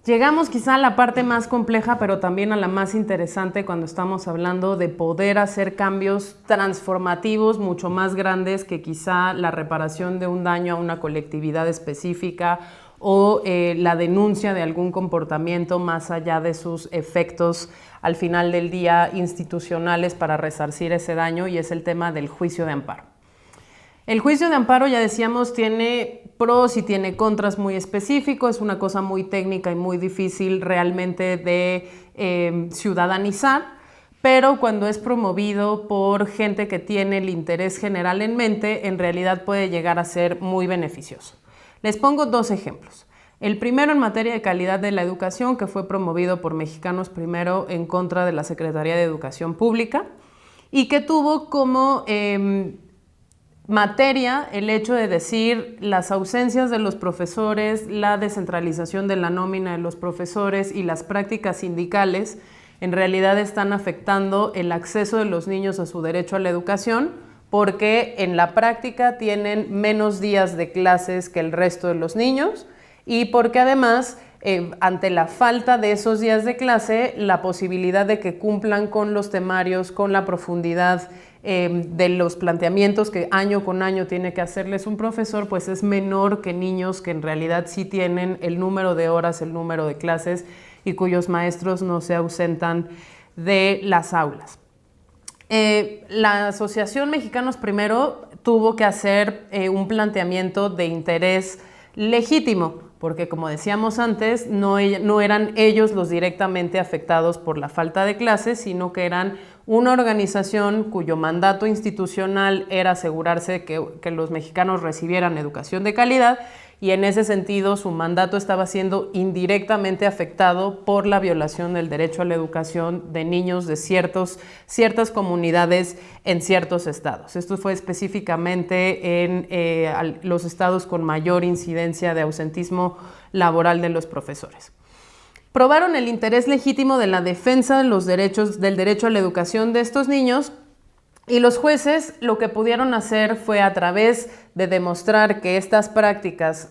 Llegamos quizá a la parte más compleja, pero también a la más interesante cuando estamos hablando de poder hacer cambios transformativos mucho más grandes que quizá la reparación de un daño a una colectividad específica o la denuncia de algún comportamiento más allá de sus efectos al final del día institucionales para resarcir ese daño, y es el tema del juicio de amparo. El juicio de amparo, ya decíamos, tiene pros y tiene contras muy específicos, es una cosa muy técnica y muy difícil realmente de ciudadanizar, pero cuando es promovido por gente que tiene el interés general en mente, en realidad puede llegar a ser muy beneficioso. Les pongo dos ejemplos. El primero en materia de calidad de la educación, que fue promovido por Mexicanos Primero en contra de la Secretaría de Educación Pública y que tuvo como materia el hecho de decir las ausencias de los profesores, la descentralización de la nómina de los profesores y las prácticas sindicales en realidad están afectando el acceso de los niños a su derecho a la educación, porque en la práctica tienen menos días de clases que el resto de los niños y porque además ante la falta de esos días de clase, la posibilidad de que cumplan con los temarios, con la profundidad de los planteamientos que año con año tiene que hacerles un profesor, pues es menor que niños que en realidad sí tienen el número de horas, el número de clases y cuyos maestros no se ausentan de las aulas. La Asociación Mexicanos Primero tuvo que hacer un planteamiento de interés legítimo, porque como decíamos antes, no eran ellos los directamente afectados por la falta de clases, sino que eran una organización cuyo mandato institucional era asegurarse que los mexicanos recibieran educación de calidad, y en ese sentido su mandato estaba siendo indirectamente afectado por la violación del derecho a la educación de niños de ciertas comunidades en ciertos estados. Esto fue específicamente en los estados con mayor incidencia de ausentismo laboral de los profesores. Probaron el interés legítimo de la defensa de los derechos, del derecho a la educación de estos niños, y los jueces lo que pudieron hacer fue, a través de demostrar que estas prácticas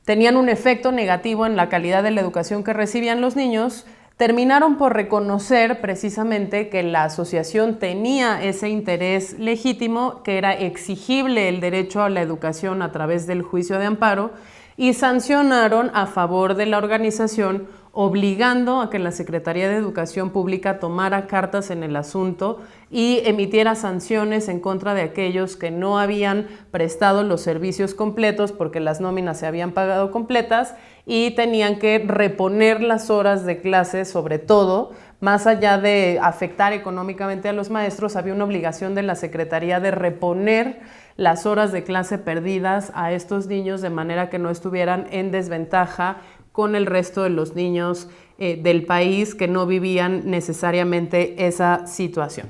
tenían un efecto negativo en la calidad de la educación que recibían los niños, terminaron por reconocer precisamente que la asociación tenía ese interés legítimo, que era exigible el derecho a la educación a través del juicio de amparo, y sancionaron a favor de la organización, obligando a que la Secretaría de Educación Pública tomara cartas en el asunto y emitiera sanciones en contra de aquellos que no habían prestado los servicios completos porque las nóminas se habían pagado completas y tenían que reponer las horas de clase. Sobre todo, más allá de afectar económicamente a los maestros, había una obligación de la Secretaría de reponer las horas de clase perdidas a estos niños de manera que no estuvieran en desventaja con el resto de los niños del país que no vivían necesariamente esa situación.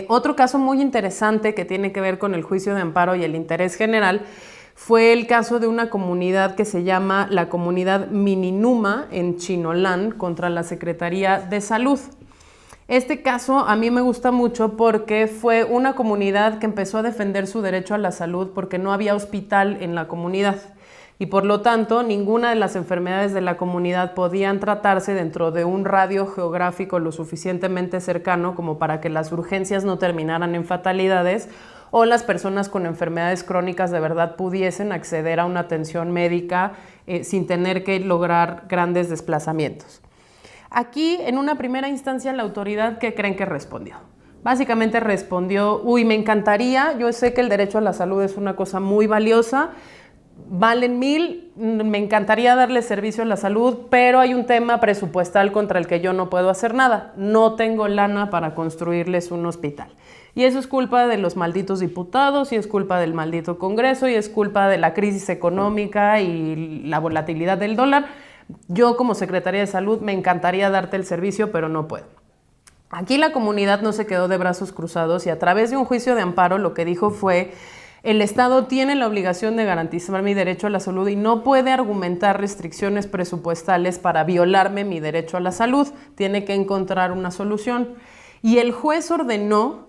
Otro caso muy interesante que tiene que ver con el juicio de amparo y el interés general fue el caso de una comunidad que se llama la comunidad Mininuma en Chinolán contra la Secretaría de Salud. Este caso a mí me gusta mucho porque fue una comunidad que empezó a defender su derecho a la salud porque no había hospital en la comunidad y por lo tanto ninguna de las enfermedades de la comunidad podían tratarse dentro de un radio geográfico lo suficientemente cercano como para que las urgencias no terminaran en fatalidades o las personas con enfermedades crónicas de verdad pudiesen acceder a una atención médica sin tener que lograr grandes desplazamientos. Aquí, en una primera instancia, la autoridad, ¿qué creen que respondió? Básicamente respondió, me encantaría, yo sé que el derecho a la salud es una cosa muy valiosa, valen 1,000, me encantaría darle servicio a la salud, pero hay un tema presupuestal contra el que yo no puedo hacer nada, no tengo lana para construirles un hospital. Y eso es culpa de los malditos diputados, y es culpa del maldito Congreso, y es culpa de la crisis económica y la volatilidad del dólar. Yo como Secretaría de Salud me encantaría darte el servicio, pero no puedo. Aquí la comunidad no se quedó de brazos cruzados y a través de un juicio de amparo lo que dijo fue: el Estado tiene la obligación de garantizar mi derecho a la salud y no puede argumentar restricciones presupuestales para violarme mi derecho a la salud. Tiene que encontrar una solución. Y el juez ordenó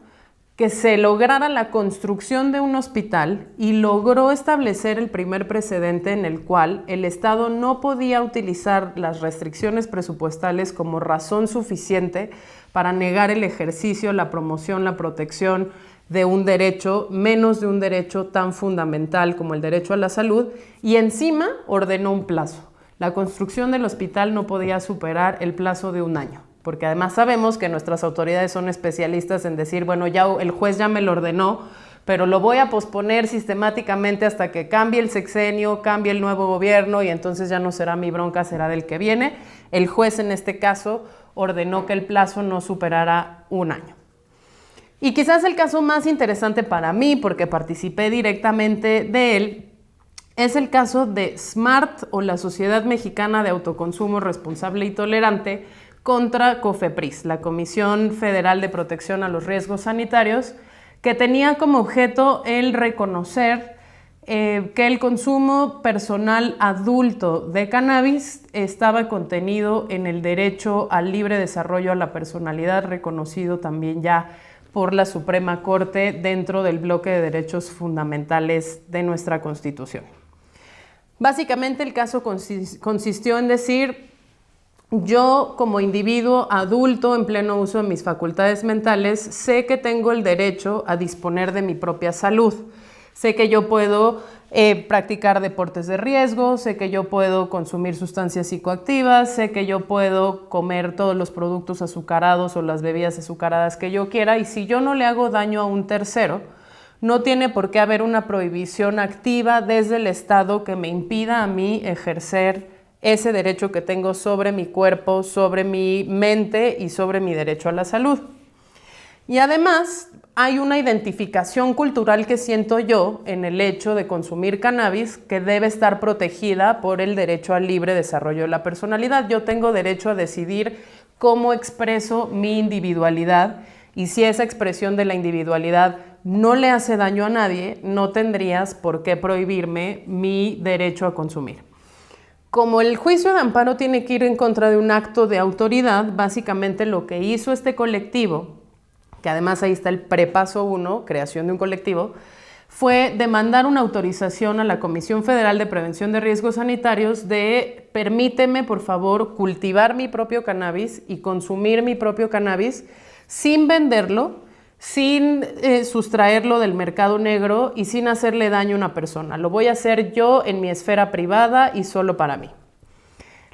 que se lograra la construcción de un hospital y logró establecer el primer precedente en el cual el Estado no podía utilizar las restricciones presupuestales como razón suficiente para negar el ejercicio, la promoción, la protección de un derecho, menos de un derecho tan fundamental como el derecho a la salud, y encima ordenó un plazo. La construcción del hospital no podía superar el plazo de un año, porque además sabemos que nuestras autoridades son especialistas en decir, bueno, ya el juez ya me lo ordenó, pero lo voy a posponer sistemáticamente hasta que cambie el sexenio, cambie el nuevo gobierno y entonces ya no será mi bronca, será del que viene. El juez en este caso ordenó que el plazo no superara un año. Y quizás el caso más interesante para mí, porque participé directamente de él, es el caso de SMART o la Sociedad Mexicana de Autoconsumo Responsable y Tolerante contra COFEPRIS, la Comisión Federal de Protección a los Riesgos Sanitarios, que tenía como objeto el reconocer que el consumo personal adulto de cannabis estaba contenido en el derecho al libre desarrollo a la personalidad, reconocido también ya por la Suprema Corte dentro del bloque de derechos fundamentales de nuestra Constitución. Básicamente el caso consistió en decir, yo como individuo adulto en pleno uso de mis facultades mentales, sé que tengo el derecho a disponer de mi propia salud. Sé que yo puedo practicar deportes de riesgo, sé que yo puedo consumir sustancias psicoactivas, sé que yo puedo comer todos los productos azucarados o las bebidas azucaradas que yo quiera, y si yo no le hago daño a un tercero, no tiene por qué haber una prohibición activa desde el Estado que me impida a mí ejercer ese derecho que tengo sobre mi cuerpo, sobre mi mente y sobre mi derecho a la salud. Y además hay una identificación cultural que siento yo en el hecho de consumir cannabis que debe estar protegida por el derecho al libre desarrollo de la personalidad. Yo tengo derecho a decidir cómo expreso mi individualidad, y si esa expresión de la individualidad no le hace daño a nadie, no tendrías por qué prohibirme mi derecho a consumir. Como el juicio de amparo tiene que ir en contra de un acto de autoridad, básicamente lo que hizo este colectivo, que además ahí está el prepaso 1, creación de un colectivo, fue demandar una autorización a la Comisión Federal de Prevención de Riesgos Sanitarios de permíteme, por favor, cultivar mi propio cannabis y consumir mi propio cannabis sin venderlo, sin sustraerlo del mercado negro y sin hacerle daño a una persona. Lo voy a hacer yo en mi esfera privada y solo para mí.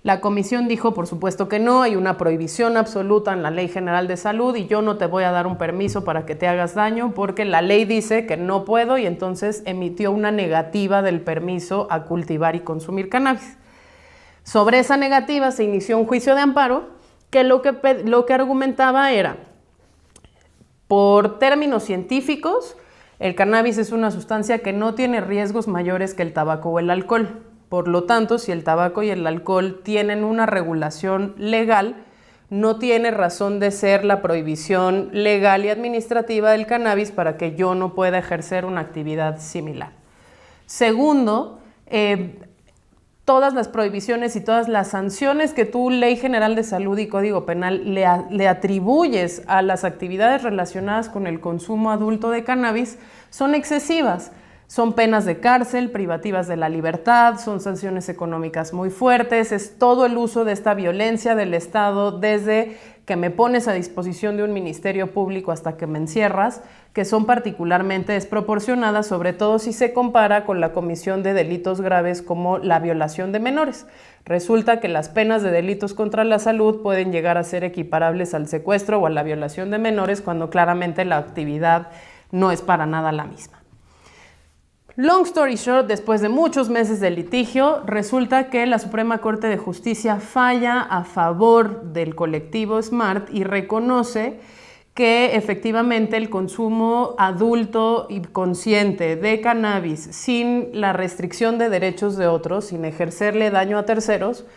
La comisión dijo, por supuesto que no, hay una prohibición absoluta en la Ley General de Salud y yo no te voy a dar un permiso para que te hagas daño porque la ley dice que no puedo, y entonces emitió una negativa del permiso a cultivar y consumir cannabis. Sobre esa negativa se inició un juicio de amparo que lo que argumentaba era, por términos científicos, el cannabis es una sustancia que no tiene riesgos mayores que el tabaco o el alcohol. Por lo tanto, si el tabaco y el alcohol tienen una regulación legal, no tiene razón de ser la prohibición legal y administrativa del cannabis para que yo no pueda ejercer una actividad similar. Segundo, todas las prohibiciones y todas las sanciones que tu Ley General de Salud y Código Penal le atribuyes a las actividades relacionadas con el consumo adulto de cannabis son excesivas. Son penas de cárcel, privativas de la libertad, son sanciones económicas muy fuertes, es todo el uso de esta violencia del Estado desde que me pones a disposición de un ministerio público hasta que me encierras, que son particularmente desproporcionadas, sobre todo si se compara con la comisión de delitos graves como la violación de menores. Resulta que las penas de delitos contra la salud pueden llegar a ser equiparables al secuestro o a la violación de menores cuando claramente la actividad no es para nada la misma. Long story short, después de muchos meses de litigio, resulta que la Suprema Corte de Justicia falla a favor del colectivo SMART y reconoce que efectivamente el consumo adulto y consciente de cannabis sin la restricción de derechos de otros, sin ejercerle daño a terceros,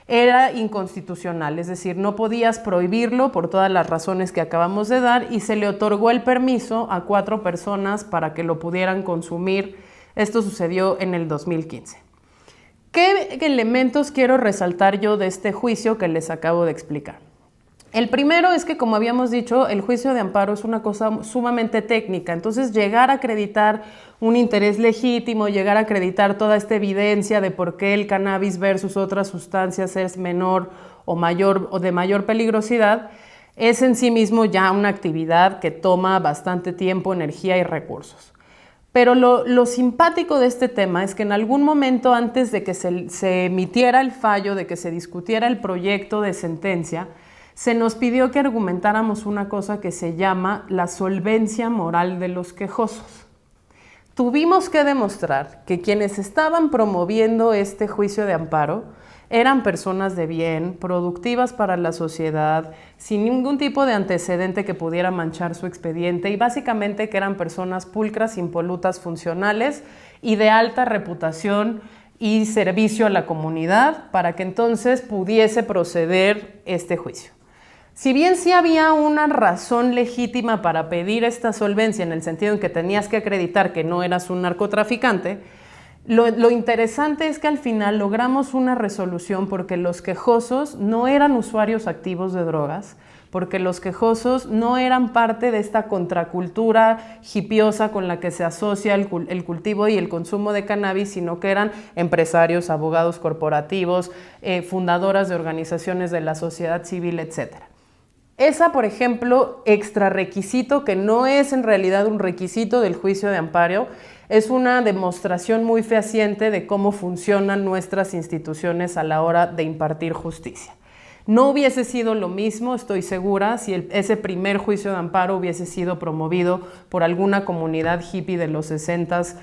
era inconstitucional, es decir, no podías prohibirlo por todas las razones que acabamos de dar, y se le otorgó el permiso a 4 personas para que lo pudieran consumir. Esto sucedió en el 2015. ¿Qué elementos quiero resaltar yo de este juicio que les acabo de explicar? El primero es que, como habíamos dicho, el juicio de amparo es una cosa sumamente técnica, entonces llegar a acreditar un interés legítimo, llegar a acreditar toda esta evidencia de por qué el cannabis versus otras sustancias es menor o mayor o de mayor peligrosidad, es en sí mismo ya una actividad que toma bastante tiempo, energía y recursos. Pero lo simpático de este tema es que en algún momento antes de que se emitiera el fallo, de que se discutiera el proyecto de sentencia, se nos pidió que argumentáramos una cosa que se llama la solvencia moral de los quejosos. Tuvimos que demostrar que quienes estaban promoviendo este juicio de amparo eran personas de bien, productivas para la sociedad, sin ningún tipo de antecedente que pudiera manchar su expediente y básicamente que eran personas pulcras, impolutas, funcionales y de alta reputación y servicio a la comunidad para que entonces pudiese proceder este juicio. Si bien sí había una razón legítima para pedir esta solvencia en el sentido en que tenías que acreditar que no eras un narcotraficante, lo interesante es que al final logramos una resolución porque los quejosos no eran usuarios activos de drogas, porque los quejosos no eran parte de esta contracultura hipiosa con la que se asocia el cultivo y el consumo de cannabis, sino que eran empresarios, abogados corporativos, fundadoras de organizaciones de la sociedad civil, etc. Esa, por ejemplo, extra requisito, que no es en realidad un requisito del juicio de amparo, es una demostración muy fehaciente de cómo funcionan nuestras instituciones a la hora de impartir justicia. No hubiese sido lo mismo, estoy segura, si ese primer juicio de amparo hubiese sido promovido por alguna comunidad hippie de los 60s,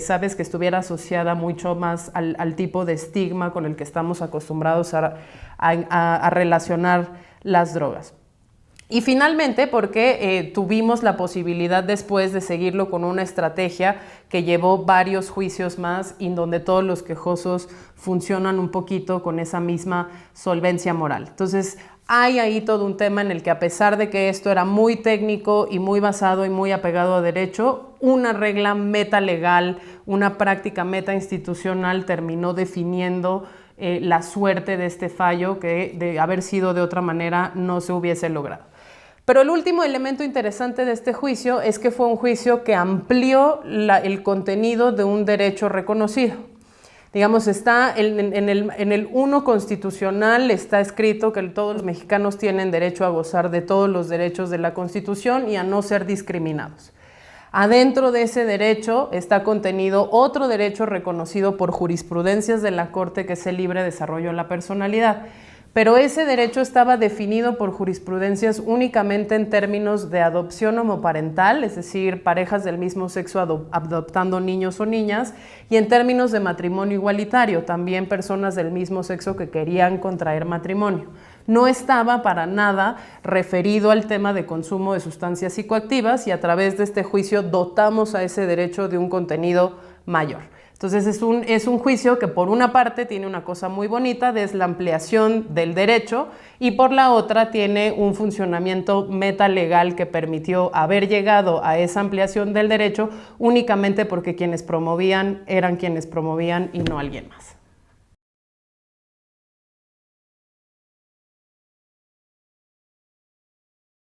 sabes, que estuviera asociada mucho más al tipo de estigma con el que estamos acostumbrados a relacionar las drogas. Y finalmente, porque tuvimos la posibilidad después de seguirlo con una estrategia que llevó varios juicios más y donde todos los quejosos funcionan un poquito con esa misma solvencia moral. Entonces, hay ahí todo un tema en el que, a pesar de que esto era muy técnico y muy basado y muy apegado a derecho, una regla metalegal, una práctica metainstitucional terminó definiendo la suerte de este fallo que, de haber sido de otra manera, no se hubiese logrado. Pero el último elemento interesante de este juicio es que fue un juicio que amplió el contenido de un derecho reconocido. Digamos, está en el 1 constitucional está escrito que todos los mexicanos tienen derecho a gozar de todos los derechos de la Constitución y a no ser discriminados. Adentro de ese derecho está contenido otro derecho reconocido por jurisprudencias de la Corte, que es el libre desarrollo de la personalidad. Pero ese derecho estaba definido por jurisprudencias únicamente en términos de adopción homoparental, es decir, parejas del mismo sexo adoptando niños o niñas, y en términos de matrimonio igualitario, también personas del mismo sexo que querían contraer matrimonio. No estaba para nada referido al tema de consumo de sustancias psicoactivas y a través de este juicio dotamos a ese derecho de un contenido mayor. Entonces es un juicio que por una parte tiene una cosa muy bonita, es la ampliación del derecho, y por la otra tiene un funcionamiento metalegal que permitió haber llegado a esa ampliación del derecho únicamente porque quienes promovían eran quienes promovían y no alguien más.